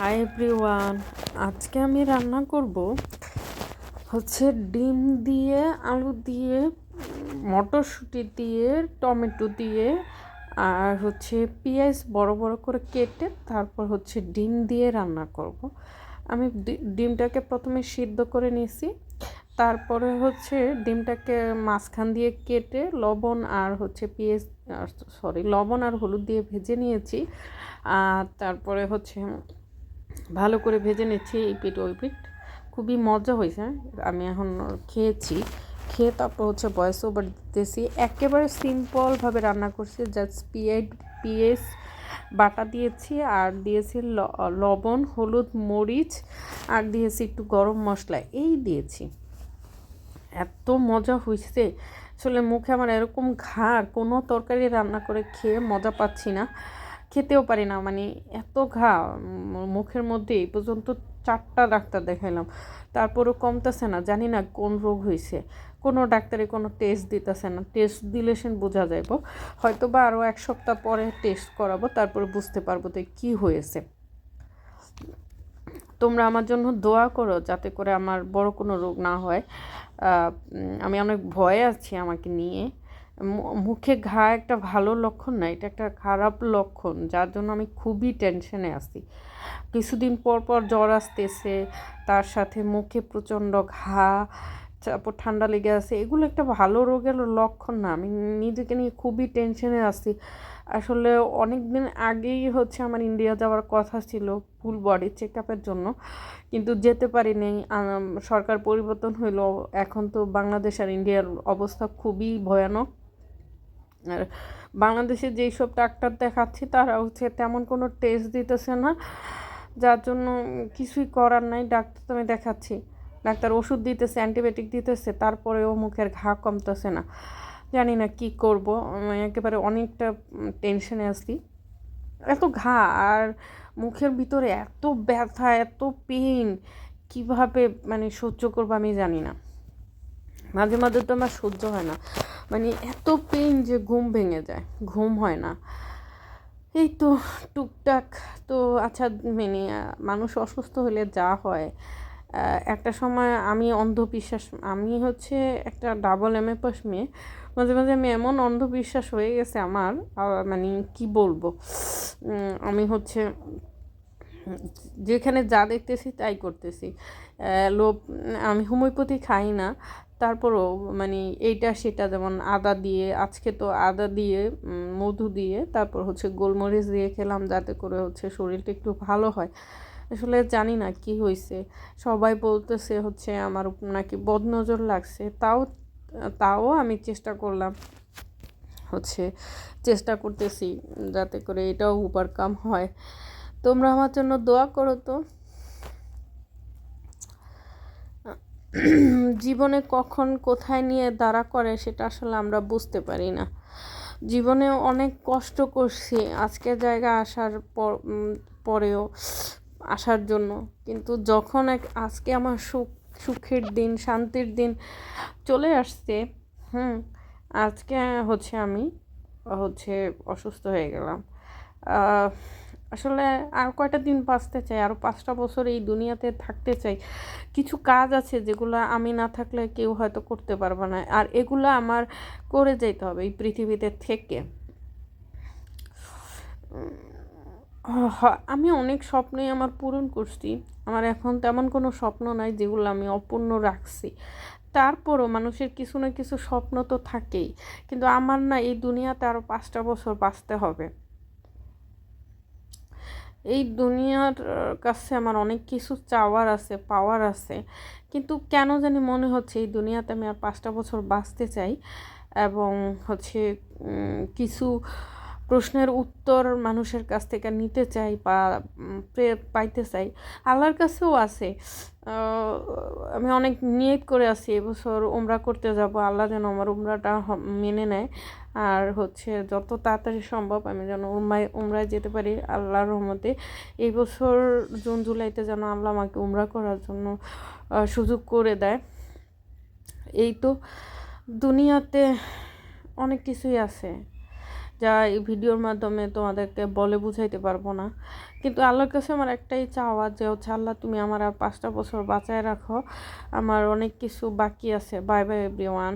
Hi everyone, আজকে আমি রান্না করব হচ্ছে ডিম দিয়ে, আলু দিয়ে, মটরশুঁটি দিয়ে, টমেটো দিয়ে, আর হচ্ছে পেঁয়াজ বড় বড় করে কেটে তারপর হচ্ছে ডিম দিয়ে রান্না করব। আমি ডিমটাকে প্রথমে সিদ্ধ করে নিয়েছি, তারপরে হচ্ছে ডিমটাকে মাঝখান দিয়ে কেটে লবণ আর হচ্ছে পেঁয়াজ, লবণ আর হলুদ দিয়ে ভেজে নিয়েছি। আর তারপরে হচ্ছে ভালো করে ভেজে নিচ্ছি এই পিঠ ওই পিঠ। খুবই মজা হয়েছে। আমি এখন খেয়েছি, খেয়ে তারপর হচ্ছে ভয়েস ওভার দিতেছি। একেবারে সিম্পলভাবে রান্না করছি, জাস্ট পেঁয়াজ বাটা দিয়েছি আর দিয়েছি লবণ, হলুদ, মরিচ, আর দিয়েছি একটু গরম মশলা, এই দিয়েছি। এত মজা হয়েছে, আসলে মুখে আমার এরকম ঘা, কোনো তরকারি রান্না করে খেয়ে মজা পাচ্ছি না, খেতেও পারি না। মানে এত ঘা মুখের মধ্যে। এই পর্যন্ত 4টা ডাক্তার দেখাইলাম, তারপরও কমতেছে না। জানি না কোন রোগ হয়েছে। কোনো ডাক্তারে কোনো টেস্ট দিতেছে না। টেস্ট দিলে সে বোঝা যাইব, হয়তো বা আরও 1 সপ্তাহ পরে টেস্ট করাবো, তারপরে বুঝতে পারবো তো কী হয়েছে। তোমরা আমার জন্য দোয়া করো যাতে করে আমার বড় কোনো রোগ না হয়। আমি অনেক ভয়ে আছি আমাকে নিয়ে। মুখে ঘা একটা ভালো লক্ষণ না, এটা একটা খারাপ লক্ষণ, যার জন্য আমি খুবই টেনশনে আছি। কিছুদিন পর পর জ্বর আসতেছে, তার সাথে মুখে প্রচণ্ড ঘা, তারপর ঠান্ডা লেগে আছে। এগুলো একটা ভালো রোগের লক্ষণ না। আমি নিজেকে নিয়ে খুবই টেনশনে আছি। আসলে অনেক দিন আগেই হচ্ছে আমার ইন্ডিয়া যাওয়ার কথা ছিল ফুল বডি চেক আপের জন্য, কিন্তু যেতে পারিনি। সরকার পরিবর্তন হইলো, এখন তো বাংলাদেশ আর ইন্ডিয়ার অবস্থা খুবই ভয়ানক। আর বাংলাদেশে যেই সব ডাক্তার দেখাচ্ছি তারা হচ্ছে তেমন কোনো টেস্ট দিতেছে না, যার জন্য কিছুই করার নাই। ডাক্তার তো আমি দেখাচ্ছি, ডাক্তার ওষুধ দিতেছে, অ্যান্টিবায়োটিক দিতেছে, তারপরেও মুখের ঘা কমতেছে না। জানি না কি করব, আমি একেবারে অনেকটা টেনশনে আছি। এত ঘা আর মুখের ভিতরে এত ব্যথা, এত পেইন, কিভাবে মানে সহ্য করবো আমি জানি না। মাঝে মাঝে তো আমার সহ্য হয় না, মানে এত পেইন যে ঘুম ভেঙে যায়, ঘুম হয় না। এই তো টুকটাক। তো আচ্ছা, মানে মানুষ অসুস্থ হলে যা হয়, একটা সময় আমি অন্ধবিশ্বাস, আমি হচ্ছে একটা ডাবল পাস মেয়ে। মাঝে মাঝে আমি এমন অন্ধবিশ্বাস হয়ে গেছে আমার, মানে কি বলবো, আমি হচ্ছে যেখানে যা দেখতেছি তাই করতেছি। লোভ, আমি হোমিওপ্যাথি খাই না, তারপরও মানে এইটা সেটা, যেমন আদা দিয়ে, আজকে তো আদা দিয়ে, মধু দিয়ে, তারপর হচ্ছে গোলমরিচ দিয়ে খেলাম যাতে করে হচ্ছে শরীরটা একটু ভালো হয়। আসলে জানি না কি হয়েছে। সবাই বলতেছে হচ্ছে আমার নাকি বদনজর লাগছে। তাও তাও আমি চেষ্টা করলাম, হচ্ছে চেষ্টা করতেছি যাতে করে এটাও ওভারকাম হয়। তোমরা আমার জন্য দোয়া করো তো। জীবনে কখন কোথায় নিয়ে দাঁড়া করে সেটা আসলে আমরা বুঝতে পারি না। জীবনে অনেক কষ্ট করছি আজকের জায়গায় আসার পরেও, আসার জন্য। কিন্তু যখন আজকে আমার সুখের দিন, শান্তির দিন চলে আসছে, আজকে হচ্ছে আমি হচ্ছে অসুস্থ হয়ে গেলাম। আসলে আর কয়টা দিন বাঁচতে চাই, আরও 5টা বছর এই দুনিয়াতে থাকতে চাই। কিছু কাজ আছে যেগুলো আমি না থাকলে কেউ হয়তো করতে পারবে না, আর এগুলো আমার করে যেতে হবে এই পৃথিবীতে থেকে। আমি অনেক স্বপ্নই আমার পূরণ করছি, আমার এখন তেমন কোনো স্বপ্ন নাই যেগুলো আমি অপূর্ণ রাখছি। তারপরও মানুষের কিছু না কিছু স্বপ্ন তো থাকেই, কিন্তু আমার না এই দুনিয়াতে আরও 5টা বছর বাঁচতে হবে। এই দুনিয়ার কাছে আমার অনেক কিছু চাওয়ার আছে, পাওয়ার আছে, কিন্তু কেন জানি মনে হচ্ছে এই দুনিয়াতে আমি আর 5টা বছর বাঁচতে চাই। এবং হচ্ছে কিছু প্রশ্নের উত্তর মানুষের কাছ থেকে নিতে চাই বা পাইতে চাই। আল্লাহর কাছেও আছে। আমি অনেক নিয়ত করে আছি এবছর উমরা করতে যাব, আল্লাহ যেন আমার উমরাটা মেনে নেয়। আর হচ্ছে যত তাড়াতাড়ি সম্ভব আমি যেন উমরায় যেতে পারি আল্লাহর রহমতে। এই বছর জুন জুলাইতে যেন আল্লাহ আমাকে উমরা করার জন্য সুযোগ করে দেয়। এই তো দুনিয়াতে অনেক কিছুই আছে যা এই ভিডিওর মাধ্যমে তোমাদেরকে বলে বুঝাইতে পারবো না। কিন্তু আল্লাহর কাছে আমার একটাই চাওয়া যে হচ্ছে আল্লাহ তুমি আমার আর 5টা বছর বাঁচায় রাখো, আমার অনেক কিছু বাকি আছে। Bye bye everyone.